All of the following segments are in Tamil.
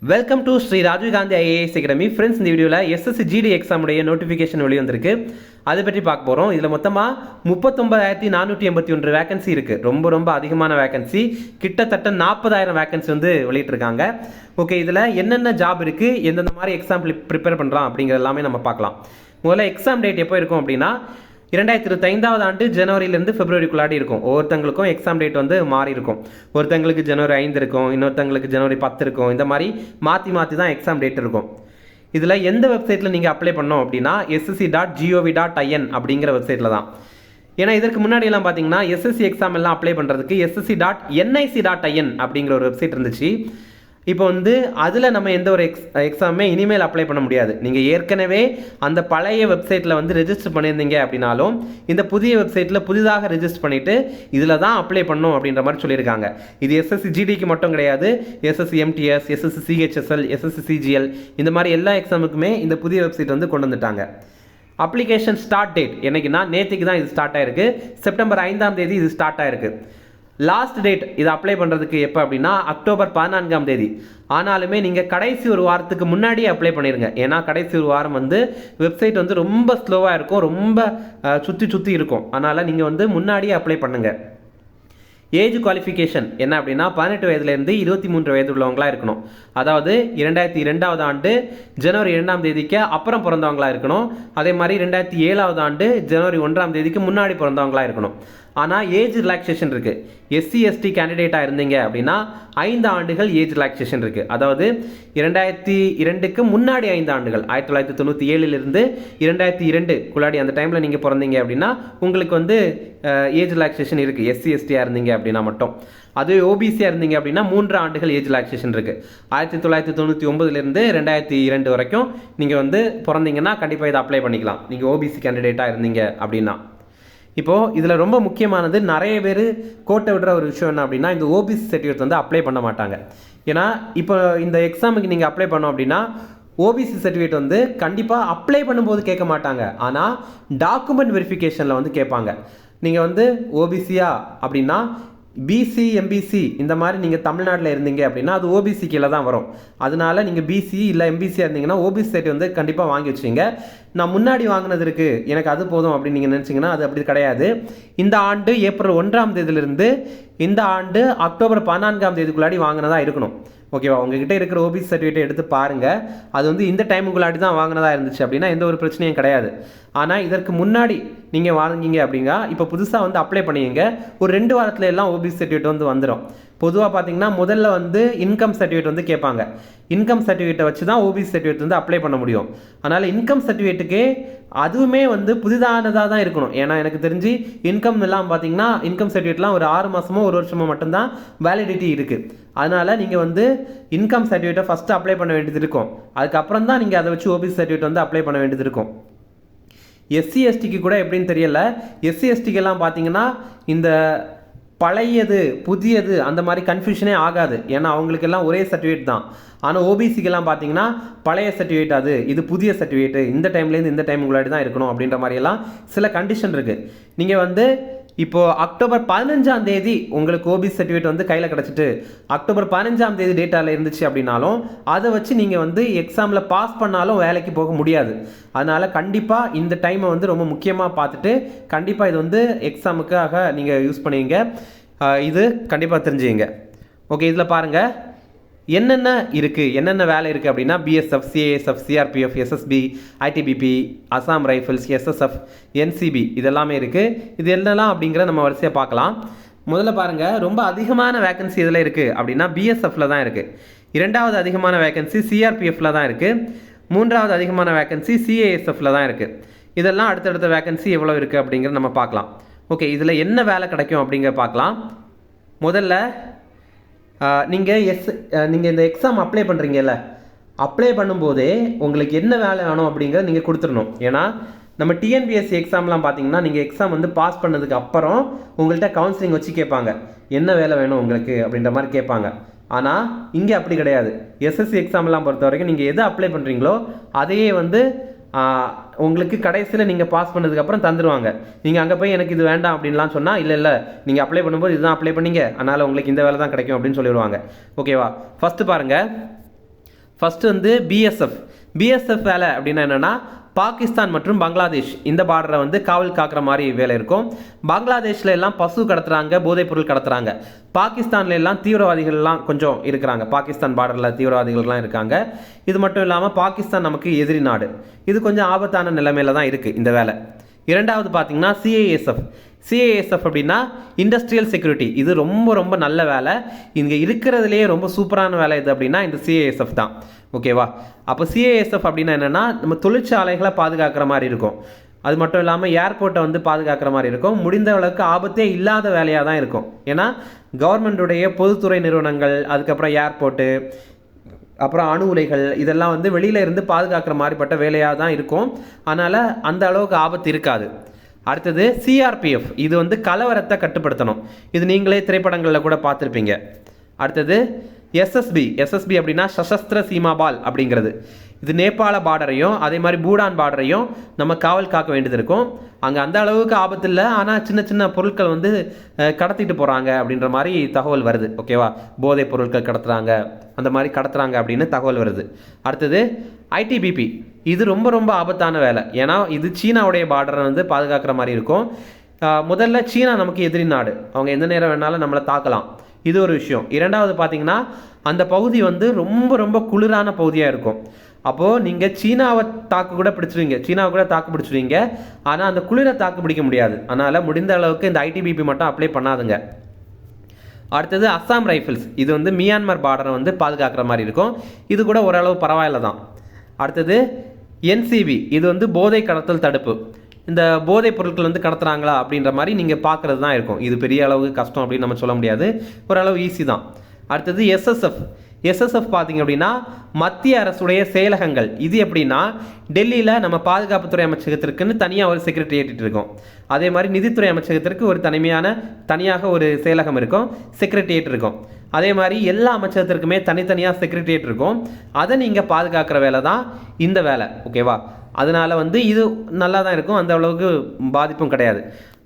Welcome to Shri Rajiv Gandhi IAS academy. Friends, இந்த வீடியோவில் எஸ்எஸ்சி ஜிடி எக்ஸாமுடைய நோட்டிஃபிகேஷன் வெளியே வந்திருக்கு. அதை பற்றி பார்க்க போகிறோம். இதில் மொத்தமாக 39,481 வேகன்சி இருக்குது. ரொம்ப அதிகமான வேகன்சி. கிட்டத்தட்ட 40,000 வேகன்சி வந்து வெளியிட்டிருக்காங்க. ஓகே, இதில் என்னென்ன ஜாப் இருக்குது, எந்தெந்த மாதிரி எக்ஸாம் ப்ரிப்பேர் பண்ணுறான் அப்படிங்கிறது எல்லாமே நம்ம பார்க்கலாம். முதல்ல எக்ஸாம் டேட் எப்போ இருக்கும் அப்படின்னா 2025 ஆண்டு ஜனவரியிலேருந்து பிப்ரவரிக்குள்ளாடி இருக்கும். ஒவ்வொருத்தங்களுக்கும் எக்ஸாம் டேட் வந்து மாறி இருக்கும். ஒருத்தங்களுக்கு ஜனவரி 5 இருக்கும், இன்னொருத்தங்களுக்கு ஜனவரி 10 இருக்கும். இந்த மாதிரி மாற்றி தான் எக்ஸாம் டேட் இருக்கும். இதில் எந்த வெப்சைட்டில் நீங்கள் அப்ளை பண்ணோம் அப்படின்னா ssc.gov.in அப்படிங்கிற வெப்சைட்டில் தான். ஏன்னா இதற்கு முன்னாடி எல்லாம் பார்த்தீங்கன்னா எஸ்எஸ்சி எக்ஸாம் எல்லாம் அப்ளை பண்ணுறதுக்கு ssc.nic.in அப்படிங்கிற ஒரு வெப்சைட் இருந்துச்சு. இப்போ வந்து அதில் நம்ம எந்த ஒரு எக்ஸாமே இனிமேல் அப்ளை பண்ண முடியாது. நீங்கள் ஏற்கனவே அந்த பழைய வெப்சைட்டில் வந்து ரெஜிஸ்டர் பண்ணியிருந்தீங்க அப்படின்னாலும் இந்த புதிய வெப்சைட்டில் புதிதாக ரெஜிஸ்டர் பண்ணிவிட்டு இதில் தான் அப்ளை பண்ணணும் அப்படின்ற மாதிரி சொல்லியிருக்காங்க. இது எஸ்எஸ்சி ஜிடிக்கு மட்டும் கிடையாது. SSC MTS, SSC CHSL, SSC CGL, இந்த மாதிரி எல்லா எக்ஸாமுக்குமே இந்த புதிய வெப்சைட் வந்து கொண்டு வந்துட்டாங்க. அப்ளிகேஷன் ஸ்டார்ட் டேட் என்னைக்குன்னா நேற்றுக்கு தான் இது ஸ்டார்ட் ஆயிருக்கு. செப்டம்பர் 5 இது ஸ்டார்ட் ஆயிருக்கு. லாஸ்ட் டேட் இதை அப்ளை பண்ணுறதுக்கு எப்போ அப்படின்னா அக்டோபர் 14. ஆனாலுமே நீங்கள் கடைசி ஒரு வாரத்துக்கு முன்னாடியே அப்ளை பண்ணிடுங்க. ஏன்னா கடைசி ஒரு வாரம் வந்து வெப்சைட் வந்து ரொம்ப ஸ்லோவாக இருக்கும், ரொம்ப சுற்றி இருக்கும். அதனால் நீங்கள் வந்து முன்னாடியே அப்ளை பண்ணுங்கள். ஏஜ் குவாலிஃபிகேஷன் என்ன அப்படின்னா 18 வயதுலேருந்து 23 வயது உள்ளவங்களாக இருக்கணும். அதாவது 2002 ஆண்டு ஜனவரி 2 அப்புறம் பிறந்தவங்களாக இருக்கணும். அதே மாதிரி 2007 ஆண்டு ஜனவரி 1 முன்னாடி பிறந்தவங்களாக இருக்கணும். ஆனால் ஏஜ் ரிலாக்ஸேஷன் இருக்குது. எஸ்சி எஸ்டி கேண்டிடேட்டாக இருந்தீங்க அப்படின்னா 5 ஆண்டுகள் ஏஜ் ரிலாக்ஸேஷன் இருக்குது. அதாவது 2002க்கு முன்னாடி 5 ஆண்டுகள், 1997 2002 அந்த டைமில் நீங்கள் பிறந்தீங்க அப்படின்னா உங்களுக்கு வந்து ஏஜ் ரிலாக்ஸேஷன் இருக்குது. எஸ்சி எஸ்டியாக இருந்தீங்க அப்படின்னா மட்டும். அதுவே ஓபிசியாக இருந்தீங்க அப்படின்னா 3 ஆண்டுகள் ஏஜ் ரிலாக்ஸேஷன் இருக்குது. 1999 2002 வரைக்கும் நீங்கள் வந்து பிறந்தீங்கன்னா கண்டிப்பாக இதை அப்ளை பண்ணிக்கலாம், நீங்கள் ஓபிசி கேண்டிடேட்டாக இருந்தீங்க அப்படின்னா. இப்போது இதில் ரொம்ப முக்கியமானது, நிறைய பேர் கோட்டை விடுற ஒரு விஷயம் என்ன அப்படின்னா இந்த ஓபிசி சர்டிஃபிகேட் வந்து அப்ளை பண்ண மாட்டாங்க. ஏன்னா இப்போ இந்த எக்ஸாமுக்கு நீங்கள் அப்ளை பண்ணோம் அப்படின்னா ஓபிசி சர்டிஃபிகேட் வந்து கண்டிப்பாக அப்ளை பண்ணும்போது கேட்க மாட்டாங்க. ஆனால் டாக்குமெண்ட் வெரிஃபிகேஷனில் வந்து கேட்பாங்க. நீங்கள் வந்து ஓபிசியா அப்படின்னா பிசி எம்பிசி இந்த மாதிரி நீங்கள் தமிழ்நாட்டில் இருந்தீங்க அப்படின்னா அது ஓபிசி கீழே தான் வரும். அதனால நீங்கள் பிசி இல்லை எம்பிசியாக இருந்தீங்கன்னா ஓபிசி சர்டிஃபிகேட் வந்து கண்டிப்பாக வாங்கி வச்சுங்க. நான் முன்னாடி வாங்கினது இருக்குது, எனக்கு அது போதும் அப்படின்னு நீங்கள் நினச்சிங்கன்னா அது அப்படி கிடையாது. இந்த ஆண்டு ஏப்ரல் 1 இந்த ஆண்டு அக்டோபர் 14 வாங்கினதா இருக்கணும். ஓகேவா? உங்ககிட்ட இருக்கிற ஓபிசி சர்டிஃபிகேட் எடுத்து பாருங்கள். அது வந்து இந்த டைமுக்குள்ளாடி தான் வாங்கினதா இருந்துச்சு அப்படின்னா எந்த ஒரு பிரச்சனையும் கிடையாது. ஆனால் இதற்கு முன்னாடி நீங்கள் வாங்கிங்க அப்படிங்க, இப்போ புதுசாக வந்து அப்ளை பண்ணிங்க, ஒரு 2 வாரத்தில் எல்லாம் ஓபிசி சர்டிஃபிகேட் வந்து வந்துடும். பொதுவாக பார்த்தீங்கன்னா முதல்ல வந்து இன்கம் சர்டிஃபிகேட் வந்து கேட்பாங்க. இன்கம் சர்டிஃபிகேட்டை வச்சு தான் ஓபிசி சர்டிஃபிகேட் வந்து அப்ளை பண்ண முடியும். அதனால் இன்கம் சர்டிஃபிகேட்டுக்கு அதுவுமே வந்து புதிதானதாக தான் இருக்கணும். ஏன்னா எனக்கு தெரிஞ்சு இன்கம் எல்லாம் பார்த்தீங்கன்னா இன்கம் சர்டிஃபிகேட்லாம் ஒரு 6 மாதமோ 1 வருஷமோ மட்டும்தான் வேலிடிட்டி இருக்குது. அதனால் நீங்கள் வந்து இன்கம் சர்டிஃபிகேட்டை ஃபஸ்ட்டு அப்ளை பண்ண வேண்டியது இருக்கும். அதுக்கப்புறம் தான் நீங்கள் அதை வச்சு ஓபிசி சர்டிஃபிகேட் வந்து அப்ளை பண்ண வேண்டியது இருக்கும். எஸ்சி எஸ்டிக்கு கூட எப்படின்னு தெரியல. எஸ்சி எஸ்டிக்கெல்லாம் பார்த்தீங்கன்னா இந்த பழையது புதியது அந்த மாதிரி கன்ஃபியூஷனே ஆகாது. ஏன்னா அவங்களுக்கெல்லாம் ஒரே சர்டிஃபிகேட் தான். ஆனால் ஓபிசிக்கெல்லாம் பார்த்தீங்கன்னா பழைய சர்டிஃபிகேட், அது இது புதிய சர்டிஃபிகேட்டு, இந்த டைம்லேருந்து இந்த டைமுக்குள்ளாடி தான் இருக்கணும் அப்படின்ற மாதிரியெல்லாம் சில கண்டிஷன் இருக்குது. நீங்கள் வந்து இப்போது அக்டோபர் 15 உங்களுக்கு ஓபிசி சர்டிஃபிகேட் வந்து கையில் கிடச்சிட்டு அக்டோபர் 15 டேட்டாவில் இருந்துச்சு அப்படின்னாலும் அதை வச்சு நீங்கள் வந்து எக்ஸாமில் பாஸ் பண்ணாலும் வேலைக்கு போக முடியாது. அதனால் கண்டிப்பாக இந்த டைமை வந்து ரொம்ப முக்கியமாக பார்த்துட்டு கண்டிப்பாக இது வந்து எக்ஸாமுக்காக நீங்கள் யூஸ் பண்ணுவீங்க. இது கண்டிப்பாக தெரிஞ்சுங்க. ஓகே, இதில் பாருங்கள் என்னென்ன இருக்குது, என்னென்ன வேலை இருக்குது அப்படின்னா BSF, CASF, CRPF, SSB, ITBP, Assam Rifles, SSF, NCB இதெல்லாமே இருக்குது. இது என்னெல்லாம் அப்படிங்கிற நம்ம வரிசையாக பார்க்கலாம். முதல்ல பாருங்கள், ரொம்ப அதிகமான வேகன்சி இதில் இருக்குது அப்படின்னா பிஎஸ்எஃப்ல தான் இருக்குது. 2வது அதிகமான வேகன்சி சிஆர்பிஎஃப்ல தான் இருக்குது. 3வது அதிகமான வேகன்சி சிஏஎஸ்எஃப்ல தான் இருக்குது. இதெல்லாம் அடுத்தடுத்த வேகன்சி எவ்வளோ இருக்குது அப்படிங்கிறத நம்ம பார்க்கலாம். ஓகே, இதில் என்ன வேலை கிடைக்கும் அப்படிங்கிற பார்க்கலாம். முதல்ல நீங்கள் இந்த எக்ஸாம் அப்ளை பண்ணுறீங்கல்ல, அப்ளை பண்ணும்போதே உங்களுக்கு என்ன வேலை வேணும் அப்படிங்கிறத நீங்கள் கொடுத்துடணும். ஏன்னா நம்ம டிஎன்பிஎஸ்சி எக்ஸாம்லாம் பார்த்தீங்கன்னா நீங்கள் எக்ஸாம் வந்து பாஸ் பண்ணதுக்கு அப்புறம் உங்கள்கிட்ட கவுன்சிலிங் வச்சு கேட்பாங்க, என்ன வேலை வேணும் உங்களுக்கு அப்படின்ற மாதிரி கேட்பாங்க. ஆனால் இங்கே அப்படி கிடையாது. எஸ்எஸ்சி எக்ஸாம்லாம் பொறுத்த வரைக்கும் நீங்கள் எதை அப்ளை பண்ணுறீங்களோ அதையே வந்து உங்களுக்கு கடைசியில் நீங்கள் பாஸ் பண்ணதுக்கப்புறம் தந்துடுவாங்க. நீங்கள் அங்கே போய் எனக்கு இது வேண்டாம் அப்படின்லாம் சொன்னால் இல்லை நீங்கள் அப்ளை பண்ணும்போது இதுதான் அப்ளை பண்ணீங்க, அதனால் உங்களுக்கு இந்த வேலை தான் கிடைக்கும் அப்படின்னு சொல்லிடுவாங்க. ஓகேவா? ஃபஸ்ட்டு பாருங்கள், ஃபஸ்ட்டு வந்து பிஎஸ்எஃப் வேலை அப்படின்னா என்னென்னா பாகிஸ்தான் மற்றும் பங்களாதேஷ் இந்த பார்டரை வந்து காவல் காக்கிற மாதிரி வேலை இருக்கும். பங்களாதேஷில் எல்லாம் பசு கடத்துறாங்க, போதைப்பொருள் கடத்துறாங்க. பாகிஸ்தான்ல எல்லாம் தீவிரவாதிகள்லாம் கொஞ்சம் இருக்கிறாங்க, பாகிஸ்தான் பார்டரில் தீவிரவாதிகள்லாம் இருக்காங்க. இது மட்டும் இல்லாமல் பாகிஸ்தான் நமக்கு எதிரி நாடு. இது கொஞ்சம் ஆபத்தான நிலைமையில தான் இருக்குது இந்த வேலை. இரண்டாவது பார்த்தீங்கன்னா சிஏஎஸ்எஃப் அப்படின்னா இண்டஸ்ட்ரியல் செக்யூரிட்டி. இது ரொம்ப ரொம்ப நல்ல வேலை. இங்கே இருக்கிறதுலேயே ரொம்ப சூப்பரான வேலை இது அப்படின்னா இந்த சிஏஎஸ்எஃப் தான். ஓகேவா? அப்போ சிஏஎஸ்எஃப் அப்படின்னா என்னென்னா நம்ம தொழிற்சாலைகளை பாதுகாக்கிற மாதிரி இருக்கும். அது மட்டும் இல்லாமல் ஏர்போர்ட்டை வந்து பாதுகாக்கிற மாதிரி இருக்கும். முடிந்த அளவுக்கு ஆபத்தே இல்லாத வேலையாக தான் இருக்கும். ஏன்னா கவர்மெண்ட்டுடைய பொதுத்துறை நிறுவனங்கள், அதுக்கப்புறம் ஏர்போர்ட்டு, அப்புறம் அணு உலைகள், இதெல்லாம் வந்து வெளியில இருந்து பாதுகாக்கிற மாதிரிப்பட்ட வேலையாக தான் இருக்கும். அதனால் அந்த அளவுக்கு ஆபத்து இருக்காது. அடுத்தது சிஆர்பிஎஃப். இது வந்து கலவரத்தை கட்டுப்படுத்தணும். இது நீங்களே திரைப்படங்களில் கூட பார்த்துருப்பீங்க. அடுத்தது எஸ்எஸ்பி அப்படின்னா சசஸ்திர சீமாபால் அப்படிங்கிறது. இது நேபாள பார்டரையும் அதே மாதிரி பூடான் பார்டரையும் நம்ம காவல் காக்க வேண்டியது இருக்கும். அங்கே அந்த அளவுக்கு ஆபத்து இல்லை, ஆனால் சின்ன சின்ன பொருட்கள் வந்து கடத்திட்டு போகிறாங்க அப்படின்ற மாதிரி தகவல் வருது. ஓகேவா? போதைப் பொருட்கள் கடத்துறாங்க, அந்த மாதிரி கடத்துறாங்க அப்படின்னு தகவல் வருது. அடுத்தது ஐடிபிபி. இது ரொம்ப ரொம்ப ஆபத்தான வேலை. ஏன்னா இது சீனாவுடைய பார்டரை வந்து பாதுகாக்கிற மாதிரி இருக்கும். முதல்ல சீனா நமக்கு எதிரி நாடு, அவங்க எந்த நேரம் வேணாலும் நம்மளை தாக்கலாம். இது ஒரு விஷயம். இரண்டாவது பார்த்தீங்கன்னா அந்த பகுதி வந்து ரொம்ப ரொம்ப குளிரான பகுதியாக இருக்கும். அப்போது நீங்கள் சீனாவை தாக்கு கூட பிடிச்சிருவீங்க, ஆனால் அந்த குளிரை தாக்கு பிடிக்க முடியாது. அதனால் முடிந்த அளவுக்கு இந்த ஐடிபிபி மட்டும் அப்ளை பண்ணாதுங்க. அடுத்தது அஸ்ஸாம் ரைஃபிள்ஸ். இது வந்து மியான்மர் பார்டரை வந்து பாதுகாக்கிற மாதிரி இருக்கும். இது கூட ஓரளவு பரவாயில்ல தான். அடுத்தது என்சிபி. இது வந்து போதை கடத்தல் தடுப்பு. இந்த போதைப் பொருட்கள் வந்து கடத்துறாங்களா அப்படின்ற மாதிரி நீங்கள் பார்க்குறது தான் இருக்கும். இது பெரிய அளவுக்கு கஷ்டம் அப்படின்னு நம்ம சொல்ல முடியாது, ஓரளவு ஈஸி தான். அடுத்தது எஸ்எஸ்எஃப் பார்த்தீங்க அப்படின்னா மத்திய அரசுடைய செயலகங்கள். இது எப்படின்னா டெல்லியில் நம்ம பாதுகாப்புத்துறை அமைச்சகத்திற்குன்னு தனியாக ஒரு செக்ரட்டரியேட் இருக்கும். அதே மாதிரி நிதித்துறை அமைச்சகத்திற்கு ஒரு தனியாக ஒரு செயலகம் இருக்கும், செக்ரட்டரியேட் இருக்கும். அதே மாதிரி எல்லா அமைச்சகத்திற்குமே தனித்தனியாக செக்ரட்டரியேட் இருக்கும். அதை நீங்கள் பாதுகாக்கிற வேலை தான் இந்த வேலை. ஓகேவா? அதனால வந்து இது நல்லா தான் இருக்கும், அந்த அளவுக்கு பாதிப்பும் கிடையாது.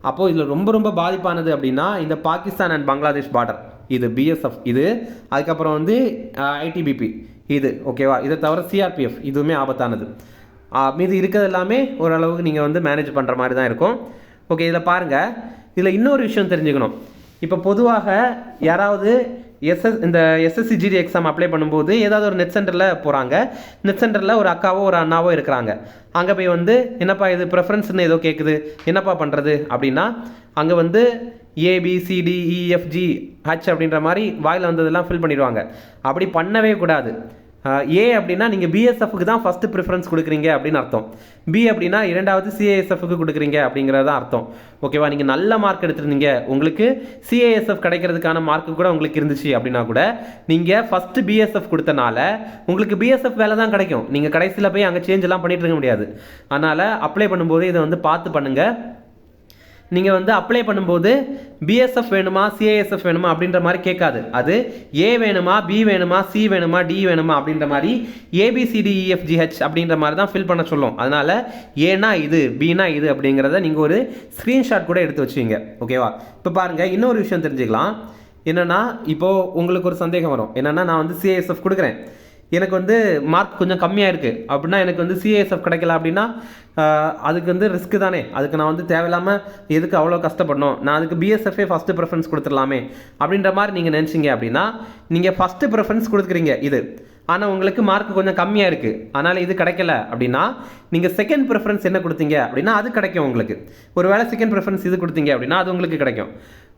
அப்போது இதில் ரொம்ப ரொம்ப பாதிப்பானது அப்படின்னா இந்த பாகிஸ்தான் அண்ட் பங்களாதேஷ் பார்டர், இது பிஎஸ்எஃப் இது. அதுக்கப்புறம் வந்து ஐடிபிபி இது. ஓகேவா? இதை தவிர சிஆர்பிஎஃப் இதுவுமே ஆபத்தானது. மீது இருக்கிறது எல்லாமே ஓரளவுக்கு நீங்கள் வந்து மேனேஜ் பண்ணுற மாதிரி தான் இருக்கும். ஓகே, இதில் பாருங்கள். இதில் இன்னொரு விஷயம் தெரிஞ்சுக்கணும். இப்போ பொதுவாக யாராவது இந்த எஸ்எஸ்சி ஜிடி எக்ஸாம் அப்ளை பண்ணும்போது ஏதாவது ஒரு நெட் சென்டரில் போகிறாங்க. நெட் சென்டரில் ஒரு அக்காவோ ஒரு அண்ணாவோ இருக்கிறாங்க. அங்கே போய் வந்து என்னப்பா இது ப்ரெஃபரன்ஸ்னு ஏதோ கேட்குது, என்னப்பா பண்ணுறது அப்படின்னா அங்கே வந்து ABCDEFG H அப்படின்ற மாதிரி வாயில் வந்ததெல்லாம் ஃபில் பண்ணிடுவாங்க. அப்படி பண்ணவே கூடாது. ஏ அப்படின்னா நீங்கள் பிஎஸ்எஃப்க்கு தான் ஃபஸ்ட்டு ப்ரிஃபரன்ஸ் கொடுக்குறீங்க அப்படின்னு அர்த்தம். பி அப்படின்னா இரண்டாவது சிஏஎஸ்எஃப்க்கு கொடுக்குறீங்க அப்படிங்கிறது தான் அர்த்தம். ஓகேவா? நீங்கள் நல்ல மார்க் எடுத்துருந்தீங்க, உங்களுக்கு சிஏஎஸ்எஃப் கிடைக்கிறதுக்கான மார்க்கு கூட உங்களுக்கு இருந்துச்சு அப்படின்னா கூட நீங்கள் ஃபஸ்ட்டு பிஎஸ்எஃப் கொடுத்தனால உங்களுக்கு பிஎஸ்எஃப் வேலை தான் கிடைக்கும். நீங்கள் கடைசியில் போய் அங்கே சேஞ்செல்லாம் பண்ணிட்டு இருக்க முடியாது. அதனால் அப்ளை பண்ணும்போது இதை வந்து பார்த்து பண்ணுங்கள். நீங்கள் வந்து அப்ளை பண்ணும்போது பிஎஸ்எஃப் வேணுமா சிஏஎஸ்எஃப் வேணுமா அப்படின்ற மாதிரி கேட்காது. அது ஏ வேணுமா, பி வேணுமா, சி வேணுமா, டி வேணுமா அப்படின்ற மாதிரி ABCDEFGH அப்படின்ற மாதிரி தான் ஃபில் பண்ண சொல்லும். அதனால் ஏனா இது, பினா இது அப்படிங்கிறத நீங்கள் ஒரு ஸ்க்ரீன்ஷாட் கூட எடுத்து வச்சுங்க. ஓகேவா? இப்போ பாருங்கள், இன்னொரு விஷயம் தெரிஞ்சுக்கலாம். என்னென்னா இப்போது உங்களுக்கு ஒரு சந்தேகம் வரும். என்னென்னா நான் வந்து சிஏஎஸ்எஃப் கொடுக்குறேன், எனக்கு வந்து மார்க் கொஞ்சம் கம்மியாக இருக்குது அப்படின்னா எனக்கு வந்து சிஏஎஸ்எஃப் கிடைக்கல அப்படின்னா அதுக்கு வந்து ரிஸ்க்கு தானே. அதுக்கு நான் வந்து தேவையில்லாமல் எதுக்கு அவ்வளோ கஷ்டப்படணும், நான் அதுக்கு பிஎஸ்எஃப்ஏ ஃபஸ்ட்டு ப்ரிஃபரன்ஸ் கொடுத்துடலாமே அப்படின்ற மாதிரி நீங்கள் நினச்சிங்க அப்படின்னா நீங்கள் ஃபஸ்ட்டு ப்ரிஃபரன்ஸ் கொடுக்குறீங்க இது, ஆனால் உங்களுக்கு மார்க் கொஞ்சம் கம்மியாக இருக்குது, அதனால் இது கிடைக்கல அப்படின்னா நீங்கள் செகண்ட் ப்ரிஃபரன்ஸ் என்ன கொடுத்தீங்க அப்படின்னா அது கிடைக்கும் உங்களுக்கு. ஒரு வேளை செகண்ட் ப்ரிஃபரன்ஸ் இது கொடுத்தீங்க அப்படின்னா அது உங்களுக்கு கிடைக்கும்.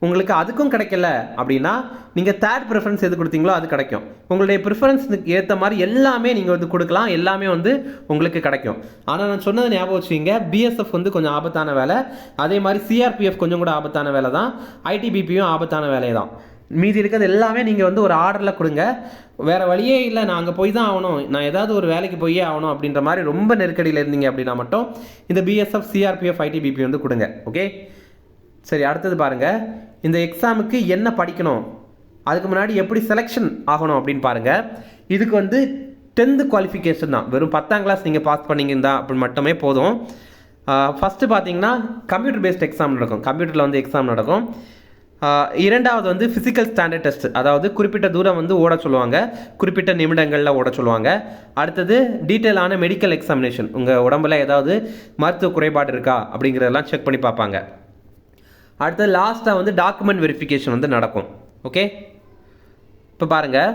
உங்களுக்கு அதுக்கும் கிடைக்கல அப்படின்னா நீங்கள் தேர்ட் ப்ரிஃபரன்ஸ் எது கொடுத்தீங்களோ அது கிடைக்கும். உங்களுடைய ப்ரிஃபரன்ஸுக்கு ஏற்ற மாதிரி எல்லாமே நீங்கள் வந்து கொடுக்கலாம், எல்லாமே வந்து உங்களுக்கு கிடைக்கும். ஆனால் நான் சொன்னது ஞாபகம் வச்சுக்கிங்க, பிஎஸ்எஃப் வந்து கொஞ்சம் ஆபத்தான வேலை, அதே மாதிரி சிஆர்பிஎஃப் கொஞ்சம் கூட ஆபத்தான வேலை தான், ஐடிபிபியும் ஆபத்தான வேலை தான். மீதி இருக்கிறது எல்லாமே நீங்கள் வந்து ஒரு ஆர்டரில் கொடுங்க. வேறு வழியே இல்லை, நான் அங்கே போய் தான் ஆகணும், நான் ஏதாவது ஒரு வேலைக்கு போயே ஆகணும் அப்படின்ற மாதிரி ரொம்ப நெருக்கடியில் இருந்தீங்க அப்படின்னா மட்டும் இந்த பிஎஸ்எஃப் சிஆர்பிஎஃப் ஐடிபிபி வந்து கொடுங்க. ஓகே, சரி. அடுத்தது பாருங்கள், இந்த எக்ஸாமுக்கு என்ன படிக்கணும், அதுக்கு முன்னாடி எப்படி செலெக்ஷன் ஆகணும் அப்படின்னு பாருங்கள். இதுக்கு வந்து 10th குவாலிஃபிகேஷன் தான், வெறும் 10ஆம் கிளாஸ் நீங்கள் பாஸ் பண்ணிங்கன்னா அப்படி மட்டுமே போதும். ஃபஸ்ட்டு பார்த்தீங்கன்னா கம்ப்யூட்டர் பேஸ்ட் எக்ஸாம் நடக்கும், கம்ப்யூட்டரில் வந்து எக்ஸாம் நடக்கும். இரண்டாவது வந்து ஃபிசிக்கல் ஸ்டாண்டர்ட் டெஸ்ட், அதாவது குறிப்பிட்ட தூரம் வந்து ஓட சொல்லுவாங்க, குறிப்பிட்ட நிமிடங்களில் ஓட சொல்லுவாங்க. அடுத்தது டீட்டெயிலான மெடிக்கல் எக்ஸாமினேஷன், உங்கள் உடம்புல ஏதாவது மருத்துவ குறைபாடு இருக்கா அப்படிங்கிறதெல்லாம் செக் பண்ணி பார்ப்பாங்க. அடுத்தது லாஸ்ட்டாக வந்து டாக்குமெண்ட் வெரிஃபிகேஷன் வந்து நடக்கும். ஓகே, இப்போ பாருங்கள்,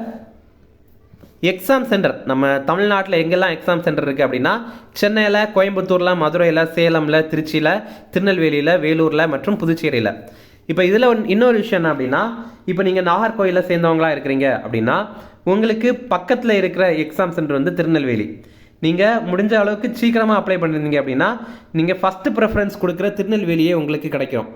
எக்ஸாம் சென்டர் நம்ம தமிழ்நாட்டில் எங்கெல்லாம் எக்ஸாம் சென்டர் இருக்குது அப்படின்னா சென்னையில், கோயம்புத்தூரில், மதுரையில், சேலமில், திருச்சியில், திருநெல்வேலியில், வேலூரில் மற்றும் புதுச்சேரியில். இப்போ இதில் இன்னொரு விஷயம் என்ன அப்படின்னா, இப்போ நீங்கள் நாகர்கோயிலில் சேர்ந்தவங்களாக இருக்கிறீங்க அப்படின்னா உங்களுக்கு பக்கத்தில் இருக்கிற எக்ஸாம் சென்டர் வந்து திருநெல்வேலி. நீங்கள் முடிஞ்ச அளவுக்கு சீக்கிரமாக அப்ளை பண்ணியிருந்தீங்க அப்படின்னா நீங்கள் ஃபஸ்ட்டு ப்ரெஃபரன்ஸ் கொடுக்குற திருநெல்வேலியே உங்களுக்கு கிடைக்கும்.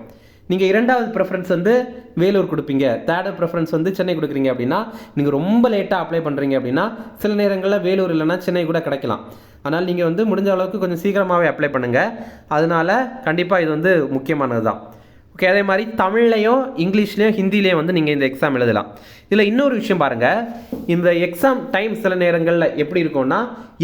நீங்கள் இரண்டாவது ப்ரெஃபரன்ஸ் வந்து வேலூர் கொடுப்பீங்க, தேர்டு ப்ரெஃபரன்ஸ் வந்து சென்னை கொடுக்குறீங்க அப்படின்னா நீங்கள் ரொம்ப லேட்டாக அப்ளை பண்ணுறீங்க அப்படின்னா சில நேரங்களில் வேலூர் இல்லைனா சென்னை கூட கிடைக்கலாம். ஆனால் நீங்கள் வந்து முடிஞ்ச அளவுக்கு கொஞ்சம் சீக்கிரமாகவே அப்ளை பண்ணுங்கள். அதனால் கண்டிப்பாக இது வந்து முக்கியமானது தான். ஓகே, அதே மாதிரி தமிழ்லையும் இங்கிலீஷ்லேயும் ஹிந்திலையும் வந்து நீங்கள் இந்த எக்ஸாம் எழுதலாம். இதில் இன்னொரு விஷயம் பாருங்கள், இந்த எக்ஸாம் டைம் சில நேரங்களில் எப்படி இருக்கும்னா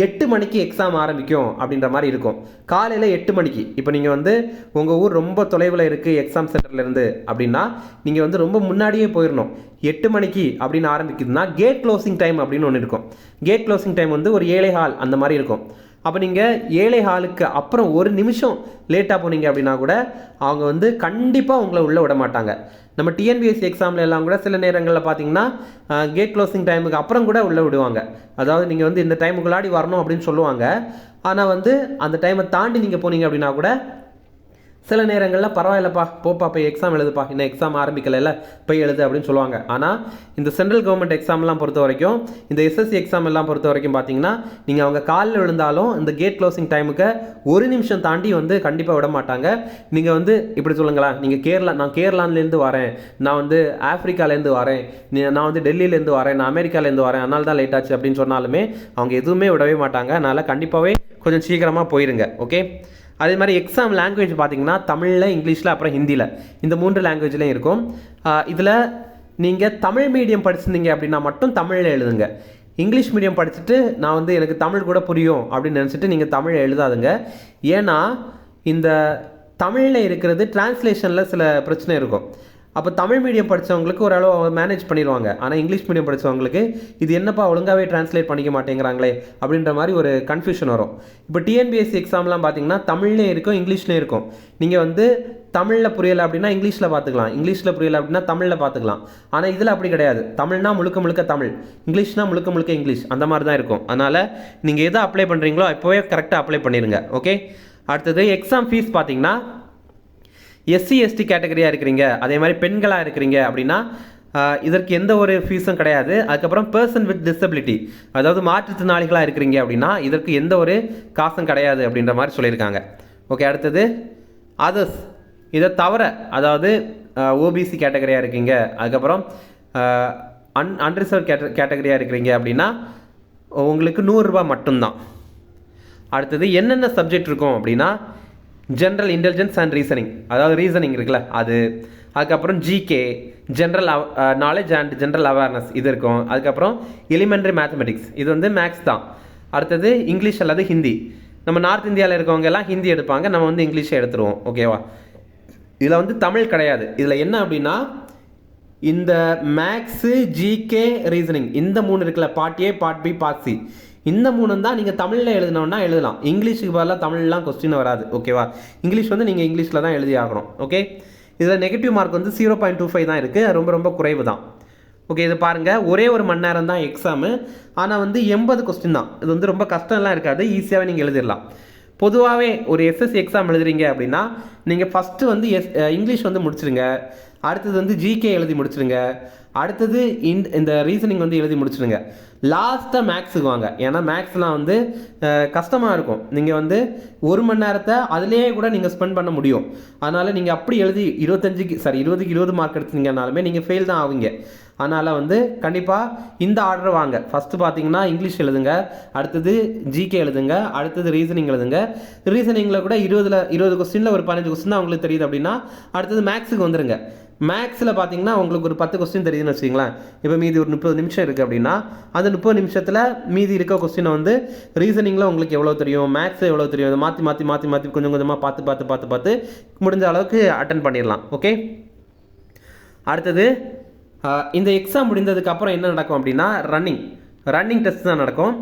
8 மணிக்கு எக்ஸாம் ஆரம்பிக்கும் அப்படின்ற மாதிரி இருக்கும். காலையில் 8 மணிக்கு. இப்போ நீங்கள் வந்து உங்கள் ஊர் ரொம்ப தொலைவில் இருக்குது எக்ஸாம் சென்டர்லேருந்து அப்படின்னா நீங்கள் வந்து ரொம்ப முன்னாடியே போயிடணும். 8 மணிக்கு அப்படின்னு ஆரம்பிக்குதுன்னா கேட் க்ளோசிங் டைம் அப்படின்னு ஒன்று இருக்கும். கேட் க்ளோசிங் டைம் வந்து ஒரு 7:15 அந்த மாதிரி இருக்கும். அப்போ நீங்கள் 7:15 அப்புறம் ஒரு நிமிஷம் லேட்டாக போனீங்க அப்படின்னா கூட அவங்க வந்து கண்டிப்பாக உங்களை உள்ளே விட மாட்டாங்க. நம்ம டிஎன்பிஎஸ்சி எக்ஸாமில் எல்லாம் கூட சில நேரங்களில் பார்த்தீங்கன்னா கேட் க்ளோசிங் டைமுக்கு அப்புறம் கூட உள்ளே விடுவாங்க. அதாவது நீங்கள் வந்து இந்த டைமுக்குள்ளாடி வரணும் அப்படின்னு சொல்லுவாங்க. ஆனால் வந்து அந்த டைமை தாண்டி நீங்கள் போனீங்க அப்படின்னா கூட சில நேரங்களில் பரவாயில்லப்பா, போப்பா போய் எக்ஸாம் எழுதுப்பா, இன்னும் எக்ஸாம் ஆரம்பிக்கல, போய் எழுது அப்படின்னு சொல்லுவாங்க. ஆனால் இந்த சென்ட்ரல் கவர்மெண்ட் எக்ஸாம்லாம் பொறுத்த வரைக்கும், இந்த எஸ்எஸ்சி எக்ஸாம் எல்லாம் பொறுத்த வரைக்கும் பார்த்தீங்கன்னா நீங்கள் அவங்க காலில் விழுந்தாலும் இந்த கேட் க்ளோசிங் டைமுக்கு ஒரு நிமிஷம் தாண்டி வந்து கண்டிப்பாக விட மாட்டாங்க. நீங்கள் வந்து இப்படி சொல்லுங்களா, நீங்கள் நான் கேரளாலேருந்து வரேன், நான் வந்து ஆஃப்ரிக்காலேருந்து வரேன், நான் வந்து டெல்லியிலேருந்து வரேன், நான் அமெரிக்காலேருந்து வரேன், அதனால தான் லேட் ஆச்சு அப்படின்னு சொன்னாலுமே அவங்க எதுவுமே விடவே மாட்டாங்க. அதனால் கண்டிப்பாகவே கொஞ்சம் சீக்கிரமாக போயிருங்க. ஓகே, அதே மாதிரி எக்ஸாம் லாங்குவேஜ் பார்த்தீங்கன்னா தமிழில், இங்கிலீஷில், அப்புறம் ஹிந்தியில், இந்த 3 லாங்குவேஜ்லையும் இருக்கும். இதில் நீங்கள் தமிழ் மீடியம் படிச்சிருந்தீங்க அப்படின்னா மட்டும் தமிழில் எழுதுங்க. இங்கிலீஷ் மீடியம் படிச்சுட்டு நான் வந்து எனக்கு தமிழ் கூட புரியும் அப்படின்னு நினச்சிட்டு நீங்கள் தமிழ் எழுதாதுங்க. ஏன்னா இந்த தமிழில் இருக்கிறது டிரான்ஸ்லேஷனில் சில பிரச்சனை இருக்கும். அப்போ தமிழ் மீடியம் படித்தவங்களுக்கு ஓரளவு மேனேஜ் பண்ணிடுவாங்க. ஆனால் இங்கிலீஷ் மீடியம் படித்தவங்களுக்கு இது என்னப்பா ஒழுங்காகவே டிரான்ஸ்லேட் பண்ணிக்க மாட்டேங்கிறாங்களே அப்படின்ற மாதிரி ஒரு கன்ஃபியூஷன் வரும். இப்போ டிஎன்பிஎஸ்சி எக்ஸாம்லாம் பார்த்தீங்கன்னா தமிழ்லேயும் இருக்கும், இங்கிலீஷ்லேயும் இருக்கும். நீங்கள் வந்து தமிழில் புரியலை அப்படின்னா இங்கிலீஷில் பார்த்துக்கலாம், இங்கிலீஷில் புரியலை அப்படின்னா தமிழில் பார்த்துக்கலாம். ஆனால் இதில் அப்படி கிடையாது. தமிழ்னா முழுக்க முழுக்க தமிழ், இங்கிலீஷ்னா முழுக்க முழுக்க இங்கிலீஷ், அந்த மாதிரி தான் இருக்கும். அதனால் நீங்கள் எதை அப்ளை பண்ணுறீங்களோ இப்போவே கரெக்டாக அப்ளை பண்ணிடுங்க. ஓகே, அடுத்தது எக்ஸாம் ஃபீஸ் பார்த்தீங்கன்னா எஸ்சி எஸ்டி கேட்டகரியாக இருக்கிறீங்க, அதே மாதிரி பெண்களாக இருக்கிறீங்க அப்படின்னா இதற்கு எந்த ஒரு ஃபீஸும் கிடையாது. அதுக்கப்புறம் பர்சன் வித் டிசபிலிட்டி, அதாவது மாற்றுத்திறனாளிகளாக இருக்கிறீங்க அப்படின்னா இதற்கு எந்த ஒரு காசும் கிடையாது அப்படின்ற மாதிரி சொல்லியிருக்காங்க. ஓகே, அடுத்தது அதர்ஸ், இதை தவிர அதாவது ஓபிசி கேட்டகரியாக இருக்கீங்க, அதுக்கப்புறம் அன்ரிசர்வ் கேட்டகரியாக இருக்கிறீங்க அப்படின்னா உங்களுக்கு 100 ரூபா மட்டும்தான். அடுத்தது என்னென்ன சப்ஜெக்ட் இருக்கும் அப்படின்னா ஜென்ரல் இன்டெலிஜென்ஸ் அண்ட் ரீசனிங், அதாவது ரீசனிங் இருக்குல்ல அது, அதுக்கப்புறம் GK, general knowledge and general awareness இது இருக்கும். அதுக்கப்புறம் எலிமெண்ட்ரி மேத்தமெட்டிக்ஸ், இது வந்து மேக்ஸ் தான். அடுத்தது இங்கிலீஷ் அல்லது ஹிந்தி. நம்ம நார்த் இந்தியாவில் இருக்கவங்க எல்லாம் ஹிந்தி எடுப்பாங்க, நம்ம வந்து இங்கிலீஷை எடுத்துருவோம். ஓகேவா, இதில் வந்து தமிழ் கிடையாது. இதில் என்ன அப்படின்னா இந்த மேக்ஸு, ஜிகே, ரீசனிங் இந்த 3 இருக்குல்ல, part A, part B, part C, இந்த 3 தான் நீங்கள் தமிழில் எழுதணும்னா எழுதலாம். இங்கிலீஷுக்கு பதிலாக தமிழ்லாம் கொஸ்டின் வராது. ஓகேவா, இங்கிலீஷ் வந்து நீங்கள் இங்கிலீஷில் தான் எழுதி ஆகணும். ஓகே, இதில் நெகட்டிவ் மார்க் வந்து 0.25 தான் இருக்குது, ரொம்ப ரொம்ப குறைவு தான். ஓகே, இது பாருங்கள், ஒரே ஒரு மணி நேரம் தான் எக்ஸாமு, ஆனால் வந்து 80 கொஸ்டின் தான். இது வந்து ரொம்ப கஷ்டம்லாம் இருக்காது, ஈஸியாகவே நீங்கள் எழுதிடலாம். பொதுவாகவே ஒரு எஸ்எஸ்சி எக்ஸாம் எழுதுறீங்க அப்படின்னா நீங்கள் ஃபஸ்ட்டு வந்து இங்கிலீஷ் வந்து முடிச்சிடுங்க, அடுத்தது வந்து ஜிகே எழுதி முடிச்சிடுங்க, அடுத்தது இந்த ரீசனிங் வந்து எழுதி முடிச்சிடுங்க, லாஸ்ட்டாக மேக்ஸுக்கு வாங்க. ஏன்னா மேக்ஸ்லாம் வந்து கஷ்டமாக இருக்கும். நீங்கள் வந்து 1 மணி நேரத்தை அதிலேயே கூட நீங்கள் ஸ்பெண்ட் பண்ண முடியும். அதனால் நீங்கள் அப்படி எழுதி 20க்கு 20 மார்க் எடுத்தீங்கன்னாலுமே நீங்கள் ஃபெயில் தான் ஆவீங்க. அதனால் வந்து கண்டிப்பாக இந்த ஆர்டர் வாங்க. ஃபஸ்ட்டு பார்த்தீங்கன்னா இங்கிலீஷ் எழுதுங்க, அடுத்தது ஜிகே எழுதுங்க, அடுத்தது ரீசனிங் எழுதுங்க. ரீசனிங்கில் கூட 20 கொஸ்டினில் ஒரு 15 கொஸ்டின் தான் உங்களுக்கு தெரியுது அப்படின்னா அடுத்தது மேக்ஸுக்கு வந்துடுங்க. மேக்ஸில் பார்த்தீங்கன்னா உங்களுக்கு ஒரு 10 கொஸ்டின் தெரியுதுன்னு வச்சுங்களேன். இப்போ மீதி ஒரு 30 நிமிஷம் இருக்குது அப்படின்னா அந்த 30 நிமிஷத்தில் மீதி இருக்க கொஸ்டினை வந்து ரீசனிங்கில் உங்களுக்கு எவ்வளோ தெரியும், மேக்ஸ் எவ்வளோ தெரியும், அதை மாற்றி கொஞ்சம் கொஞ்சமாக பார்த்து முடிஞ்ச அளவுக்கு அட்டன் பண்ணிடலாம். ஓகே, அடுத்தது இந்த எக்ஸாம் முடிந்ததுக்கப்புறம் என்ன நடக்கும் அப்படின்னா ரன்னிங் டெஸ்ட் தான் நடக்கும்.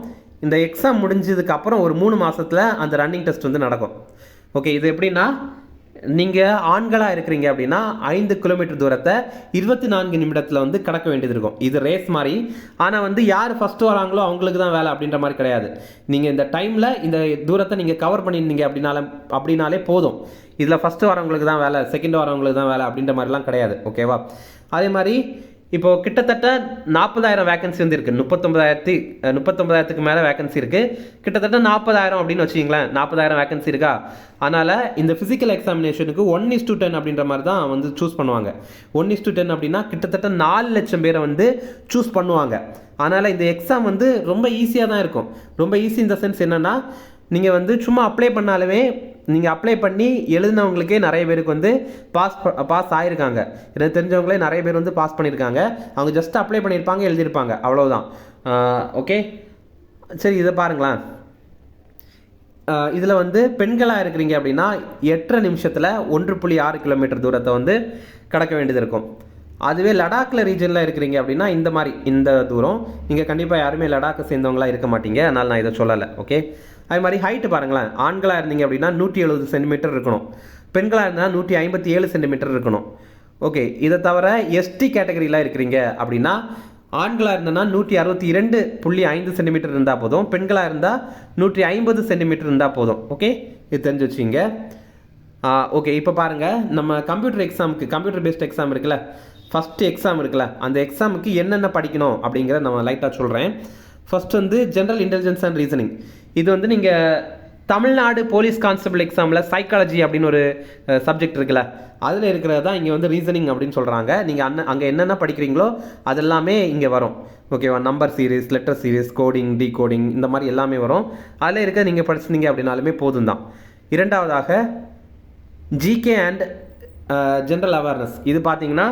இந்த எக்ஸாம் முடிஞ்சதுக்கப்புறம் ஒரு 3 மாதத்தில் அந்த ரன்னிங் டெஸ்ட் வந்து நடக்கும். ஓகே, இது எப்படின்னா நீங்கள் ஆண்களாக இருக்கிறீங்க அப்படின்னா 5 கிலோமீட்டர் தூரத்தை 24 நிமிடத்தில் வந்து கடக்க வேண்டியது இருக்கும். இது ரேஸ் மாதிரி. ஆனால் வந்து யார் ஃபஸ்ட்டு வராங்களோ அவங்களுக்கு தான் வேலை அப்படின்ற மாதிரி கிடையாது. நீங்கள் இந்த டைமில் இந்த தூரத்தை நீங்கள் கவர் பண்ணியிருந்தீங்க அப்படின்னாலே போதும். இதில் ஃபஸ்ட்டு வரவங்களுக்கு தான் வேலை, செகண்ட் வரவங்களுக்கு தான் வேலை அப்படின்ற மாதிரிலாம் கிடையாது. ஓகேவா? அதே மாதிரி இப்போது கிட்டத்தட்ட 40,000 வேகன்சி வந்து இருக்குது. 39,000க்கு மேலே வேகன்சி இருக்குது. கிட்டத்தட்ட 40,000 அப்படின்னு வச்சிங்களேன். 40,000 வேகன்சி இருக்கா? அதனால் இந்த ஃபிசிக்கல் எக்ஸாமினேஷனுக்கு 1:10 அப்படின்ற மாதிரி தான் வந்து சூஸ் பண்ணுவாங்க. 1:10 அப்படின்னா கிட்டத்தட்ட 4 லட்சம் பேரை வந்து சூஸ் பண்ணுவாங்க. அதனால் இந்த எக்ஸாம் வந்து ரொம்ப ஈஸியாக தான் இருக்கும். ரொம்ப ஈஸி இந்த சென்ஸ் என்னென்னா, நீங்கள் வந்து சும்மா அப்ளை பண்ணாலுமே, நீங்கள் அப்ளை பண்ணி எழுதினவங்களுக்கே நிறைய பேருக்கு வந்து பாஸ் ஆகிருக்காங்க. எனக்கு தெரிஞ்சவங்களே நிறைய பேர் வந்து பாஸ் பண்ணியிருக்காங்க. அவங்க ஜஸ்ட் அப்ளை பண்ணியிருப்பாங்க, எழுதியிருப்பாங்க, அவ்வளோதான். ஓகே, சரி, இதை பாருங்களேன். இதில் வந்து பெண்களாக இருக்கிறீங்க அப்படின்னா 8 நிமிஷத்தில் 1.6 கிலோமீட்டர் தூரத்தை வந்து கடக்க வேண்டியது இருக்கும். அதுவே லடாக்கில் ரீஜனில் இருக்கிறீங்க அப்படின்னா இந்த தூரம். நீங்கள் கண்டிப்பாக யாருமே லடாக்கை சேர்ந்தவங்களாக இருக்க மாட்டீங்க, அதனால் நான் இதை சொல்லலை. ஓகே, அது மாதிரி ஹைட்டு பாருங்களேன். ஆண்களாக இருந்தீங்க அப்படின்னா 170 சென்டிமீட்டர் இருக்கணும். பெண்களாக இருந்தால் 157 சென்டிமீட்டர் இருக்கணும். ஓகே, இதை தவிர எஸ்டி கேட்டகரியில் இருக்கிறீங்க அப்படின்னா ஆண்களாக இருந்தனா 162.5 சென்டிமீட்டர் இருந்தால் போதும். பெண்களாக இருந்தால் 150 சென்டிமீட்டர் இருந்தால் போதும். ஓகே, இது தெரிஞ்சு வச்சுங்க. ஓகே, இப்போ பாருங்கள், நம்ம கம்ப்யூட்டர் பேஸ்ட் எக்ஸாம் இருக்குல்ல, ஃபஸ்ட்டு எக்ஸாம் இருக்குல்ல, அந்த எக்ஸாமுக்கு என்னென்ன படிக்கணும் அப்படிங்கிறத நம்ம லைட்டாக சொல்கிறேன். ஃபஸ்ட் வந்து ஜென்ரல் இன்டெலிஜென்ஸ் அண்ட் ரீசனிங். இது வந்து நீங்கள் தமிழ்நாடு போலீஸ் கான்ஸ்டபிள் எக்ஸாமில் சைக்காலஜி அப்படின்னு ஒரு சப்ஜெக்ட் இருக்குல்ல, அதில் இருக்கிறது தான் இங்கே வந்து ரீசனிங் அப்படின்னு சொல்கிறாங்க. நீங்கள் அங்கே என்னென்ன படிக்கிறீங்களோ அதெல்லாமே இங்கே வரும். ஓகேவா? Number series, letter series, coding, decoding, இந்த மாதிரி எல்லாமே வரும். அதில் இருக்க நீங்கள் படிச்சிருந்தீங்க அப்படின்னாலுமே போதும் தான். இரண்டாவதாக ஜிகே அண்ட் ஜென்ரல் அவேர்னஸ். இது பார்த்தீங்கன்னா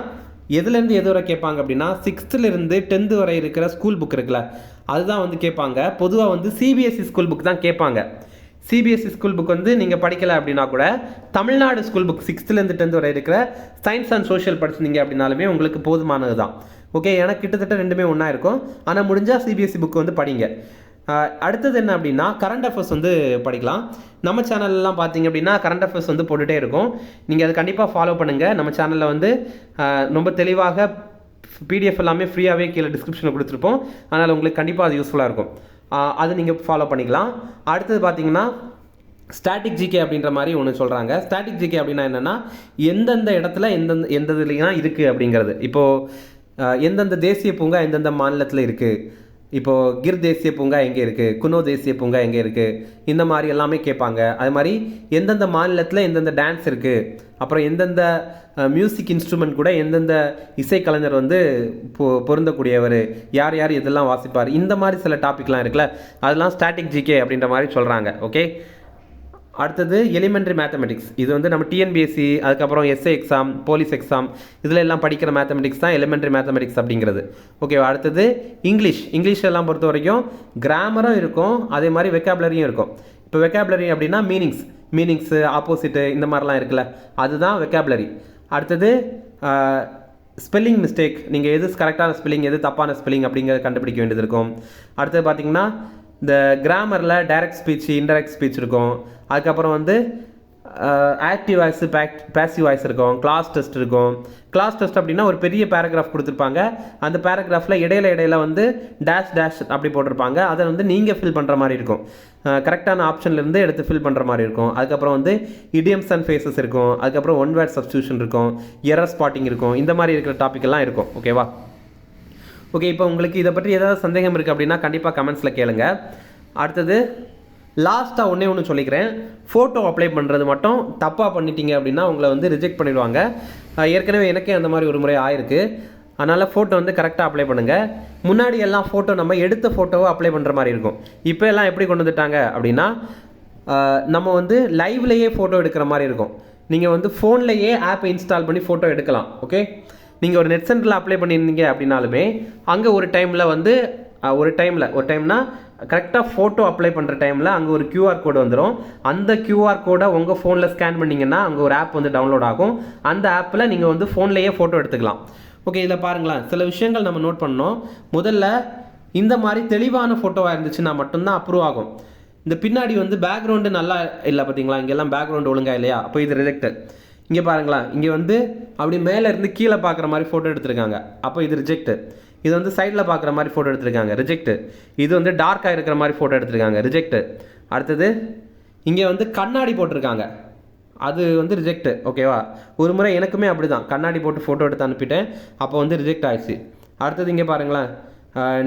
எதுலேருந்து எது வரை கேட்பாங்க அப்படின்னா 6th-லேருந்து 10th வரை இருக்கிற ஸ்கூல் புக் இருக்குல்ல, அதுதான் வந்து கேட்பாங்க. பொதுவாக வந்து சிபிஎஸ்சி ஸ்கூல் புக் தான் கேட்பாங்க. சிபிஎஸ்சி ஸ்கூல் புக் வந்து நீங்கள் படிக்கலை அப்படின்னா கூட தமிழ்நாடு ஸ்கூல் புக் 6th-லேருந்து 10th வரை இருக்கிற சயின்ஸ் அண்ட் சோஷியல் படிச்சிருந்தீங்க அப்படின்னாலுமே உங்களுக்கு போதுமானது தான். ஓகே, எனக்கு கிட்டத்தட்ட ரெண்டுமே ஒன்றா இருக்கும். ஆனால் முடிஞ்சால் சிபிஎஸ்சி புக் வந்து படிங்க. அடுத்தது என்ன அப்படின்னா கரண்ட் அஃபேர்ஸ் வந்து படிக்கலாம். நம்ம சேனல்லாம் பார்த்தீங்க அப்படின்னா கரண்ட் அஃபேர்ஸ் வந்து போட்டுகிட்டே இருக்கும். நீங்கள் அதை கண்டிப்பாக ஃபாலோ பண்ணுங்கள். நம்ம சேனலில் வந்து ரொம்ப தெளிவாக பிடிஎஃப் எல்லாமே ஃப்ரீயாகவே கீழே டிஸ்கிரிப்ஷனில் கொடுத்துருப்போம். அதனால் உங்களுக்கு கண்டிப்பாக அது யூஸ்ஃபுல்லாக இருக்கும். அது நீங்கள் ஃபாலோ பண்ணிக்கலாம். அடுத்தது பார்த்தீங்கன்னா ஸ்டாட்டிக் ஜிகே அப்படின்ற மாதிரி ஒன்று சொல்கிறாங்க. ஸ்டாட்டிக் ஜிகே அப்படின்னா என்னென்னா எந்தெந்த இடத்துல எந்த இதுலாம் இருக்குது அப்படிங்கிறது. இப்போது எந்தெந்த தேசிய பூங்கா எந்தெந்த மாநிலத்தில் இருக்குது, இப்போது கிர் தேசிய பூங்கா எங்கே இருக்குது, குனோ தேசிய பூங்கா எங்கே இருக்குது, இந்த மாதிரி எல்லாமே கேட்பாங்க. அது மாதிரி எந்தெந்த மாநிலத்தில் எந்தெந்த டான்ஸ் இருக்குது, அப்புறம் எந்தெந்த மியூசிக் இன்ஸ்ட்ருமெண்ட் கூட எந்தெந்த இசைக்கலைஞர் வந்து பொருந்தக்கூடியவர், யார் யார் இதெல்லாம் வாசிப்பார், இந்த மாதிரி சில டாபிக்லாம் இருக்குல்ல, அதெல்லாம் ஸ்டாட்டிக் ஜிகே அப்படின்ற மாதிரி சொல்கிறாங்க. ஓகே, அடுத்தது எலிமெண்ட்ரி மேத்தமெட்டிக்ஸ். இது வந்து நம்ம டிஎன்பிஎஸ்சி, அதுக்கப்புறம் எஸ்ஏ எக்ஸாம், போலீஸ் எக்ஸாம், இதில் எல்லாம் படிக்கிற மேத்தமெட்டிக்ஸ் தான் எலிமெண்ட்ரி மேத்தமெட்டிக்ஸ் அப்படிங்கிறது. ஓகேவா? அடுத்தது இங்கிலீஷ் எல்லாம் பொறுத்த வரைக்கும் கிராமரும் இருக்கும், அதே மாதிரி வெக்காபுலரியும் இருக்கும். இப்போ வெக்காபுலரி அப்படின்னா மீனிங்ஸு, ஆப்போசிட்டு, இந்த மாதிரிலாம் இருக்குல்ல, அதுதான் வெக்காபுலரி. அடுத்தது ஸ்பெல்லிங் மிஸ்டேக், நீங்கள் எது கரெக்டான ஸ்பெல்லிங், எது தப்பான ஸ்பெல்லிங் அப்படிங்கிறத கண்டுபிடிக்க வேண்டியது இருக்கும். அடுத்தது பார்த்திங்கன்னா இந்த கிராமரில் டைரக்ட் ஸ்பீச், இன்டைரக்ட் ஸ்பீச் இருக்கும். அதுக்கப்புறம் வந்து ஆக்டிவ் வாய்ஸ், பேசிவ் வாய்ஸ் இருக்கும். கிளாஸ் டெஸ்ட் இருக்கும். கிளாஸ் டெஸ்ட் அப்படின்னா ஒரு பெரிய பேராகிராஃப் கொடுத்துருப்பாங்க. அந்த பேராகிராஃபில் இடையில வந்து டேஷ் அப்படி போட்டிருப்பாங்க. அதை வந்து நீங்கள் ஃபில் பண்ணுற மாதிரி இருக்கும். கரெக்டான ஆப்ஷன்லேருந்து எடுத்து ஃபில் பண்ணுற மாதிரி இருக்கும். அதுக்கப்புறம் வந்து இடியம்ஸ் அண்ட் ஃபேஸஸ் இருக்கும். அதுக்கப்புறம் ஒன் வேர்ட் சப்ஸ்டியூஷன் இருக்கும். எரர் ஸ்பாட்டிங் இருக்கும். இந்த மாதிரி இருக்கிற டாபிக் எல்லாம் இருக்கும். ஓகேவா? ஓகே, இப்போ உங்களுக்கு இதை பற்றி ஏதாவது சந்தேகம் இருக்குது அப்படின்னா கண்டிப்பாக கமெண்ட்ஸில் கேளுங்க. அடுத்தது லாஸ்ட்டாக ஒன்று சொல்லிக்கிறேன். ஃபோட்டோ அப்ளை பண்ணுறது மட்டும் தப்பாக பண்ணிட்டீங்க அப்படின்னா உங்களை வந்து ரிஜெக்ட் பண்ணிடுவாங்க. ஏற்கனவே எனக்கே அந்த மாதிரி ஒரு முறை ஆயிருக்கு. அதனால் ஃபோட்டோ வந்து கரெக்டாக அப்ளை பண்ணுங்கள். முன்னாடி எல்லாம் ஃபோட்டோ நம்ம எடுத்த ஃபோட்டோவை அப்ளை பண்ணுற மாதிரி இருக்கும். இப்போ எல்லாம் எப்படி கொண்டு வந்துட்டாங்க அப்படின்னா நம்ம வந்து லைவ்லேயே ஃபோட்டோ எடுக்கிற மாதிரி இருக்கும். நீங்கள் வந்து ஃபோன்லேயே ஆப்பை இன்ஸ்டால் பண்ணி ஃபோட்டோ எடுக்கலாம். ஓகே, நீங்கள் ஒரு நெட் சென்டரில் அப்ளை பண்ணியிருந்தீங்க அப்படின்னாலுமே அங்கே ஒரு டைம்னா கரெக்டாக ஃபோட்டோ அப்ளை பண்ணுற டைமில் அங்கே ஒரு கியூஆர் கோடு வந்துடும். அந்த கியூஆர் கோடை உங்கள் ஃபோனில் ஸ்கேன் பண்ணிங்கன்னா அங்கே ஒரு ஆப் வந்து டவுன்லோட் ஆகும். அந்த ஆப்பில் நீங்கள் வந்து ஃபோன்லேயே ஃபோட்டோ எடுத்துக்கலாம். ஓகே, இதில் பாருங்களேன், சில விஷயங்கள் நம்ம நோட் பண்ணோம். முதல்ல இந்த மாதிரி தெளிவான ஃபோட்டோவாக இருந்துச்சுன்னா மட்டும்தான் அப்ரூவ் ஆகும். இந்த பின்னாடி வந்து பேக்ரவுண்டு நல்லா இல்லை பார்த்தீங்களா, இங்கெல்லாம் பேக்ரவுண்டு ஒழுங்கா இல்லையா, அப்போ இது ரிஜெக்ட். இங்கே பாருங்களேன், இங்கே வந்து அப்படி மேலே இருந்து கீழே பார்க்குற மாதிரி ஃபோட்டோ எடுத்திருக்காங்க, அப்போ இது ரிஜெக்ட். இது வந்து சைடில் பார்க்குற மாதிரி ஃபோட்டோ எடுத்திருக்காங்க, ரிஜெக்ட். இது வந்து டார்க்காக இருக்கிற மாதிரி ஃபோட்டோ எடுத்திருக்காங்க, ரிஜெக்ட். அடுத்தது இங்கே வந்து கண்ணாடி போட்டிருக்காங்க, அது வந்து ரிஜெக்ட். ஓகேவா, ஒரு முறை எனக்குமே அப்படி தான் கண்ணாடி போட்டு ஃபோட்டோ எடுத்து அனுப்பிட்டேன், அப்போ வந்து ரிஜெக்ட் ஆயிடுச்சு. அடுத்தது இங்கே பாருங்களேன்,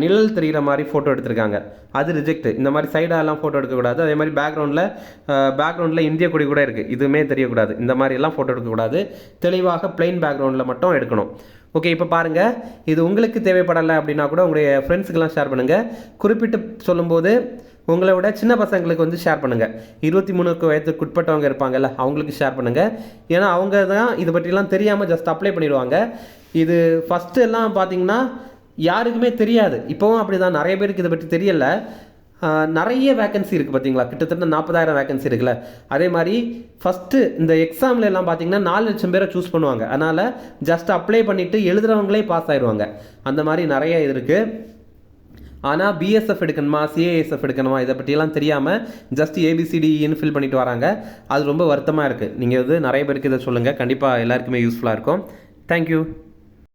நிழல் தெரிகிற மாதிரி ஃபோட்டோ எடுத்திருக்காங்க, அது ரிஜெக்ட். இந்த மாதிரி சைடாலாம் ஃபோட்டோ எடுக்கக்கூடாது. அதே மாதிரி பேக்ரவுண்டில் இந்திய கொடி கூட இருக்குது, இதுவுமே தெரியக்கூடாது. இந்த மாதிரிலாம் ஃபோட்டோ எடுக்கக்கூடாது. தெளிவாக பிளெயின் பேக்ரவுண்டில் மட்டும் எடுக்கணும். ஓகே, இப்போ பாருங்கள், இது உங்களுக்கு தேவைப்படலை அப்படின்னா கூட உங்களுடைய ஃப்ரெண்ட்ஸுக்கெல்லாம் ஷேர் பண்ணுங்கள். குறிப்பிட்டு சொல்லும்போது உங்களை விட சின்ன பசங்களுக்கு வந்து ஷேர் பண்ணுங்கள். 23 வயதுக்கு உட்பட்டவங்க இருப்பாங்கல்ல, அவங்களுக்கு ஷேர் பண்ணுங்கள். ஏன்னா அவங்க தான் இதை பற்றிலாம் தெரியாமல் ஜஸ்ட் அப்ளை பண்ணிடுவாங்க. இது ஃபஸ்ட்டு எல்லாம் பார்த்தீங்கன்னா யாருக்குமே தெரியாது. இப்போவும் அப்படி தான், நிறைய பேருக்கு இதை பற்றி தெரியல. நிறைய வேக்கன்சி இருக்குது பார்த்தீங்களா, கிட்டத்தட்ட 40,000 வேக்கன்சி இருக்குல்ல. அதே மாதிரி ஃபஸ்ட்டு இந்த எக்ஸாமில் எல்லாம் பார்த்தீங்கன்னா 4 லட்சம் பேரை சூஸ் பண்ணுவாங்க. அதனால் ஜஸ்ட் அப்ளை பண்ணிவிட்டு எழுதுகிறவங்களே பாஸ் ஆயிடுவாங்க. அந்த மாதிரி நிறைய இது இருக்குது. ஆனால் பிஎஸ்எஃப் எடுக்கணுமா, சிஏஎஸ்எஃப் எடுக்கணுமா, இதை பற்றியெல்லாம் தெரியாமல் ஜஸ்ட் ஏபிசிடின்னு ஃபில் பண்ணிட்டு வராங்க. அது ரொம்ப வருத்தமாக இருக்குது. நீங்கள் வந்து நிறைய பேருக்கு இதை சொல்லுங்கள், கண்டிப்பாக எல்லாருக்குமே யூஸ்ஃபுல்லாக இருக்கும். தேங்க்யூ.